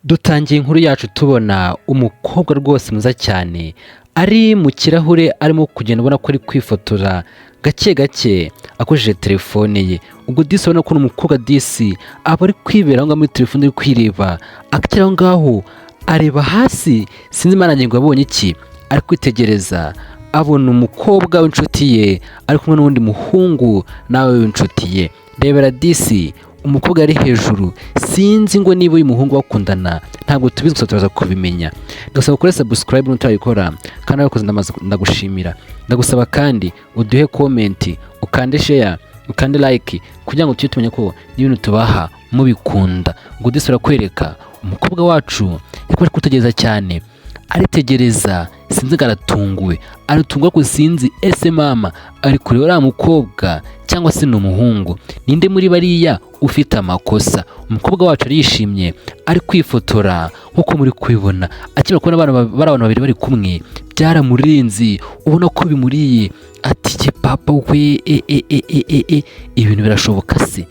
Dutangiye inkuru yacu tubona umukobwa rwose mwiza cyane ari mu kirahure arimo kugenda ubona ko ari kwifotora gake gake akoresheje telefone ye. Ubwo disi ubona ko umukobwa disi aba ari kwibera aho muri telefone ari kwireba, akiri aho ngaho areba hasi, sinzi imana ngingo yabonye iki, ari kwitegereza abona umukobwa w'inshuti ye ari kumwe n'undi muhungu nawe w'inshuti ye. Rebera disi umukobwa ari hejuru, sinzi ngo niba uyu muhungu bakundana, ntabwo tubizi gusa turaza kubimenya. Ndagusaba ukore subscribe nutarayikora kandi abakoze ndagushimira. Ndagusaba kandi uduhe comment, ukande share, ukande like kugira ngo tujye tumenya ko n'ibintu tubaha mubikunda. Ngo disi kwereka umukobwa wacu yakomeje kutegereza cyane, aritegereza, sinzi garatunguwe, aratunguwe ko sinzi ese mama ari kureba uriya mukobwa cyangwa se n'umuhungu, ninde muri bariya ufite amakosa. Umukobwa wacu arishimye ari kwifotora nkuko muri kubibona, akimara kubona abantu babiri bari kumwe byaramurenze, ubona ko bimuriye ati ye papa we ibintu birashoboka se,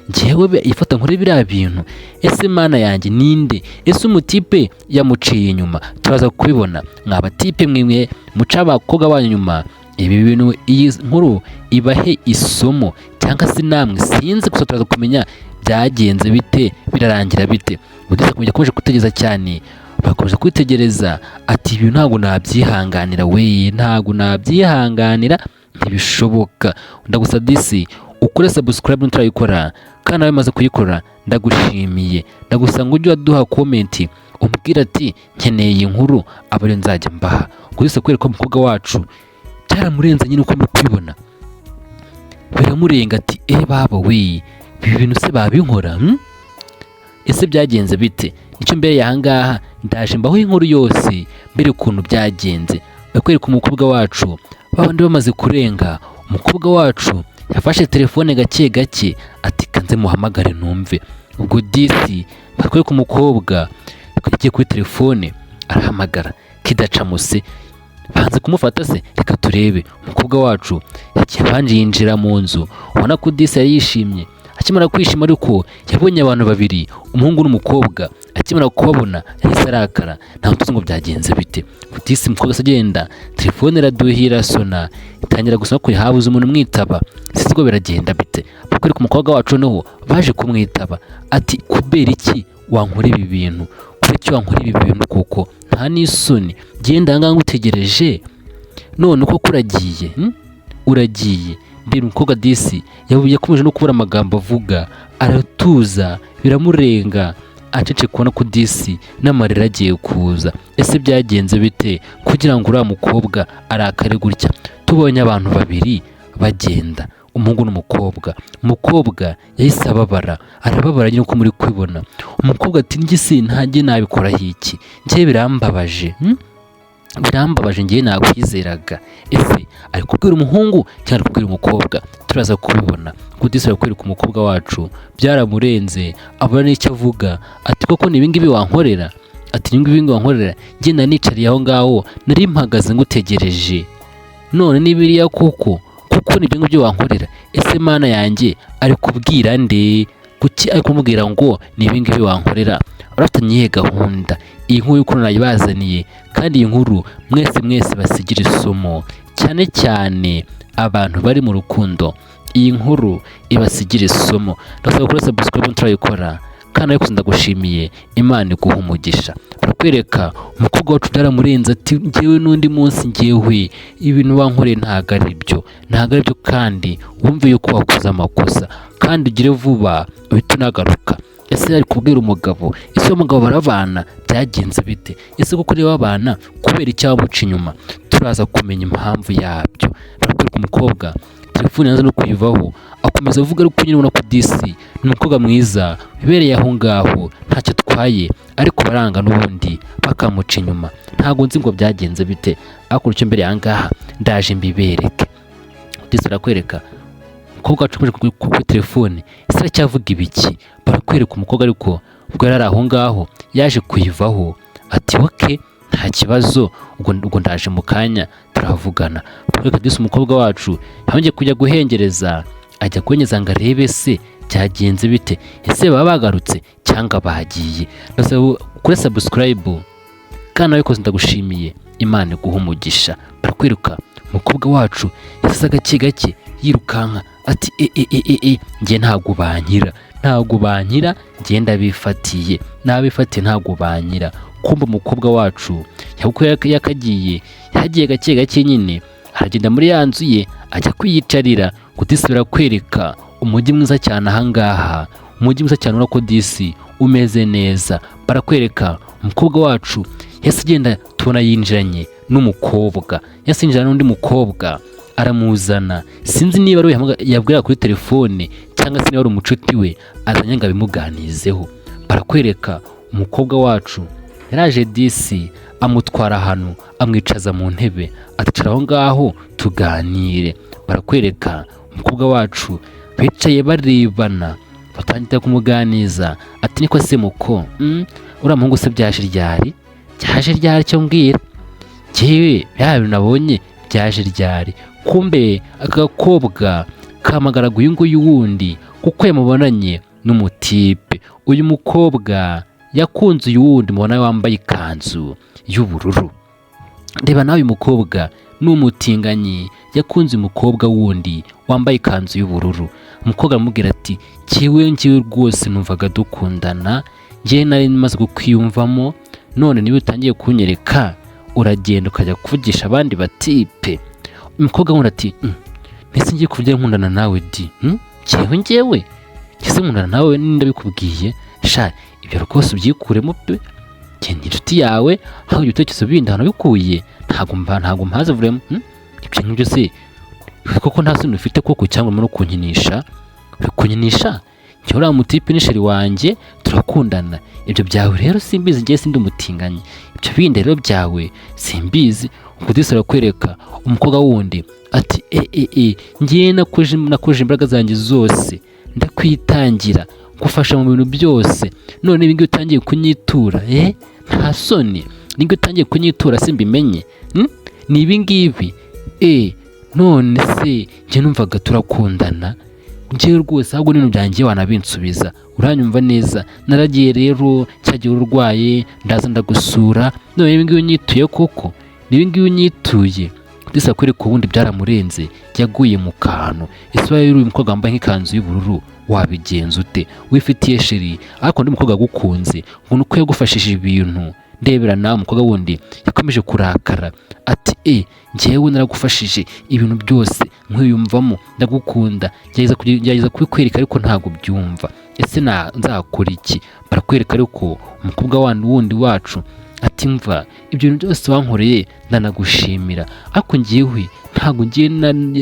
njyewe ifata nkore biriya bintu, ese mana yanjye ninde, ese umutipe yamuciye inyuma. Turaza kubibona mwaba tipe mwimwe muca abakobwa banyu nyuma. Ibi bintu iyi nkuru ibahe isomo cyangwa se namwe sinzi, gusa turaza kumenya byagenze bite, birarangira bite. Udise kumenya koje kutegeza cyane, bakomeje kwitegereza ati ibi ntabwo nabyihanganira we, ntabwo nabyihanganira, ntibishoboka. Ndagusaba disi ukore subscribe nutarayikora kandi nawe maze kuyikora ndagushimiye. Ndagusanga ujye waduha comment umbwira ati nkeneye iyi nkuru abari nzajya mbaha. Kugisa kwereka umukobwa wacu byaramurenze nyine uko muri kubibona, biramurenga ati baba we ibi bintu se babinkora, ese byagenze bite. Nicyo mbere yahangaha ndaje mbaho inkuru yose mbere ukuntu byagenze. Bakwereka umukobwa wacu babandi bamaze kurenga, umukobwa wacu yafashe telefone gake gake ati kanze muhamagare numve. Ubwo disi bakwereka umukobwa yagiye kuri telefone arahamagara kidacamuse, banze kumufata se, reka turebe. Umukobwa wacu yagiye banje yinjira mu nzu, ubona ko disi yari yishimye. Akimara kwishima ariko yabonye abantu babiri, umuhungu n'umukobwa, akimara kubabona yahise arakara, ntabwo tuzi ngo byagenze bite. Disi umukobwa agenda, telefone iraduhira sona, itangira gusoma ko habuze umuntu mwitaba, sinzi ngo biragenda bite. Bakwereka umukobwa wacu noho baje kumwitaba ati kubera iki wankora ibi bintu, kubera iki wankora ibi bintu kuko nta n'isoni, genda hanga ngutegereje none uko kuragiye uragiye. Mbere umukobwa disi yakomeje no kubura amagambo avuga, aratuza biramurenga, acece kubona ko disi n'amarira agiye kuza. Ese byagenze bite kugira ngo uriya mukobwa arakare gutya? Tubonye abantu babiri bagenda, umuhungu n'umukobwa. Umukobwa yahise arababara nyine uko muri kwibona. Umukobwa ati njye ntajye nabikoraho iki, njye birambabaje njye nakwizeraga. Ese ari kubwira umuhungu cyangwa ari kubwira umukobwa? Turaza kubibona. Kudisa kwereka umukobwa wacu byaramurenze, abona n'icyo avuga ati koko ni ibingibi wankorera, ati ibingibi wankorera, njye nanicariye aho ngaho nari mpagaze ngutegereje, none nibiriya kuko nibyo ngibyo wankorera. Ese mana yanjye ari kubwira nde? Kuki ari kumubwira ngo ni ibingibi wankorera? Urafitanye iyihe gahunda? Iyi nkuru y'ukuntu nayibazaniye, kandi iyi nkuru mwese basigira isomo, cyane cyane abantu bari mu rukundo. Iyi nkuru ibasigira isomo. Ndasaba gukora subscribe nutarayikora kandi ariko ndagushimiye, Imana iguha umugisha. Barakwereka umukobwa wacu byaramurenze ati njyewe n'undi munsi njyewe ibintu wankoreye ntabwo ari byo kandi wumve yuko wakoze amakosa kandi ugire vuba uhite unagaruka. Ese ari kubwira umugabo? Ese umugabo barabana byagenze bite? Ese kuko reba abana kubera icyo wamuca inyuma? Turaza kumenya impamvu yabyo. Barakwereka umukobwa telefone yanze no kuyivaho, akomeza avuga ariko nyine ubona ko disi ni umukobwa mwiza bibereye aho ngaho ntacyo atwaye, ariko baranga n'ubundi bakamuca inyuma. Ntabwo nzi ngo byagenze bite, ariko icyo mbere yangaha ndaje mbibereke. Disi barakwereka umukobwa wacu kuri telefone, ese aracyavuga ibiki? Barakwereka umukobwa ariko ubwo yari aho ngaho yaje kuyivaho ati oke nta kibazo, ubwo ndaje mu kanya turavugana. Barakwereka disi umukobwa wacu yongeye kujya guhengereza, ajya kwenyeza ngo arebe se byagenze bite, ese baba bagarutse cyangwa bagiye. Ndasaba kuri subscribe kandi nawe koze ndagushimiye, Imana iguha umugisha. Barakwiruka umukobwa wacu yasa gake gake yirukanka ati njye ntabwo bankira ngenda bifatiye nabifatiye ntabwo bankira. Kumba umukobwa wacu yagiye gake gake nyine aragenda muri ya nzu ye ajya kwiyicarira ngo disi barakwereka umujyi mwiza cyane ahangaha, umujyi mwiza cyane urako disi umeze neza. Barakwereka umukobwa wacu yase agenda tubona yinjiranye n'umukobwa, yase yinjirana n'undi mukobwa aramuzana, sinzi niba ari yabwira kuri telefone cyangwa se niba ari umucuti we azanye ngo abimuganizeho. Barakwereka umukobwa wacu yaraje disi amutwara ahantu amwicaza mu ntebe aticara aho ngaho tuganire. Barakwereka umukobwa wacu bicaye barebana batangira kumuganiza ati niko se muko uriya muhungu se byaje ryari cyo mbwira jyewe bya bintu nabonye byaje ryari. Kumbe agakobwa kamagaraga uyu nguyu wundi kuko yamubonanye n'umutipe. Uyu mukobwa yakunze uyu wundi mubona wambaye ikanzu y'ubururu. Reba nawe uyu mukobwa n'umutinganyi yakunze umukobwa wundi wambaye ikanzu y'ubururu. Umukobwa aramubwira ati njyewe rwose numvaga dukundana, njyewe nari maze kukwiyumvamo, none niba utangiye kunyereka uragenda ukajya kuvugisha abandi batipe. Umukobwa wundi ati mbese ngiye kuvugira nkundana nawe di njyewe kise nkundana nawe ndabikubwiye sha ibyo rwose ubyikuremo pe, genda inshuti yawe aho ibitekerezo bindi hano bikuye ntago mpaze vrema ibyo ngibyo se koko nta soni ufite koko cyangwa no kunkinisha njye uriya mutipe n'isheri wanjye turakundana. Ibyo byawe rero simbizi, njye sindi umutinganyi, ibyo bindi rero byawe simbizi. Ukudisi arakwereka umukobwa wundi ati njye nakoje imbaraga zanjye zose ndakwitangira gufasha mu bintu byose, none ibi ngibi utangiye kunyitura nta soni, nibwo utangiye kunyitura simbimenye ni ibi ngibi none se njye numvaga turakundana, njyewe rwose ahubwo n'ibintu byanjye wanabinsubiza uranyumva neza. Naragiye rero cyagiye urwaye ndaza ndagusura, none ibi ngibi unyituye koko nibi ngibi unyituye. Disa kwereka ubundi byaramurenze yaguye mu kantu. Ese uyu mukobwa wambaye nk'ikanzu y'ubururu wabigenza ute wifitiye sheri ariko ndi mukobwa gukunze ngo nuko yagufashije ibintu. Ndebera nawe umukobwa wundi yakomeje kurakara ati njyewe naragufashije ibintu byose nkwiyumvamo ndagukunda, gerageza kubikwereka ariko ntago byumva, ese nzakora iki? Barakwereka ariko umukobwa wundi wacu ati mva ibyo bintu byose wankoreye ndanagushimira, ariko njyewe ntago ngiye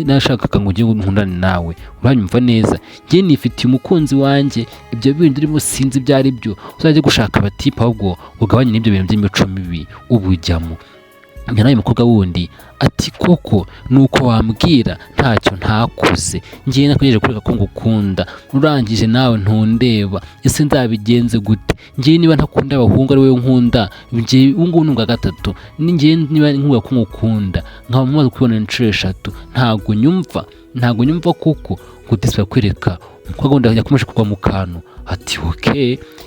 nashakaga ngo ngiye nkundane nawe uranyumva neza, ngiye nifitiye umukunzi wanjye, ibyo bindi urimo sinzi ibyo ari byo, uzajya gushaka abatipe ahubwo ugabanye n'ibyo bintu by'imico mibi ubujyamo. Nawe umukobwa wundi ati koko nuko wambwira ntacyo ntakuze, ngiye nakomeje kureka ko ngukunda urangije nawe ntundeba, ese nzabigenze gute? Ngiye niba ntakunda abahungu ari wowe nkunda, ngiye ubungubu nunga gatatu, ngiye niba nkuga ko ngukunda nkaba mumaze kubona inshuro 3 ntago nyumva kuko gudisa kwereka umukobwa wundi yakomeje kugwa mu kantu ati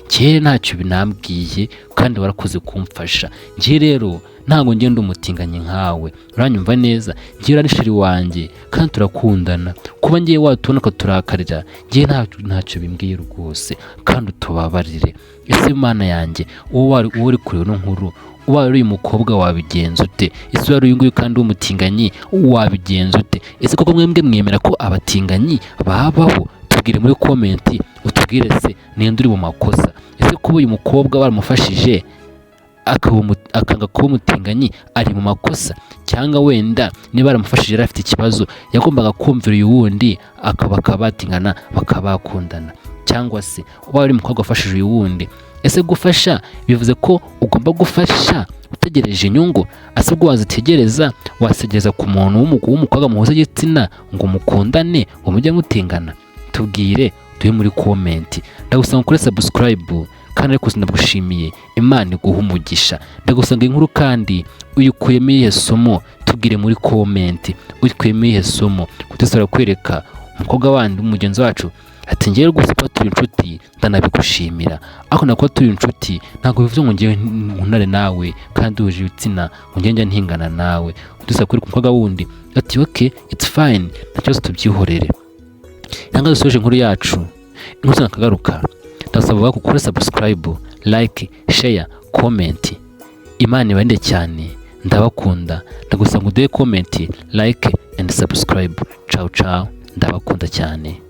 kera ntacyo binambwiye kandi warakoze kumfasha, ngiye rero ntago ngenda umutinganye nkawe uranyumva neza, ngiye ari sheri wanjye kandi turakundana, kuba ngiye watubona ko turakarira ngiye ntacyo bimbwiye rwose kandi utubabarire. Ese Mana yanjye wowe uri kure no nkuru uba ari uyu mukobwa wabigenza ute? Ese wari uyu nguyu kandi w'umutinganyi wabigenza ute? Ese koko mwembwe mwemera ko abatinganyi babaho? Tubwire muri komenti utubwire se ninde uri mu makosa. Ese kuba uyu mukobwa baramufashije akanga kuba umutinganyi ari mu makosa, cyangwa wenda niba baramufashije yari afite ikibazo yagombaga kumvira uyu wundi akabatingana bakabakundana, cyangwa se uba ari umukobwa wafashije uyu wundi. Ese gufasha bivuze ko ugomba gufasha utegereje inyungu? Ase ubwo wazitegereza wasegereza ku muntu w'umukobwa muhuza igitsina ngo mukundane ngo mujye mutingana? Tubwire tuye muri komenti. Ndagusanga kuri subscribe kandi ariko ndagushimiye, Imana iguha umugisha. Ndagusanga inkuru kandi uyikuyemo ihe somo, tubwire muri komenti uyikuyemo ihe somo. Kutesora kwereka umukobwa wandi umugenzi wacu ati ngewe rwose kuba turi inshuti ndanabigushimira, ariko nakuba turi inshuti ntabwo bivuze ngo ngewe nkunare nawe kandi duhuje ibitsina ngo ngewe njya ntingana nawe dusa kuri ku mukobwa wundi. Ati okay it's fine, nta kibazo tubyihorere. Nanga dusoje inkuru yacu, inkuru nakagaruka ndasaba gukora subscribe, like, share, comment. Imana ibarinde cyane, ndabakunda, ndagusaba ngo uduhe comment, like and subscribe. Ciao ciao, ndabakunda cyane.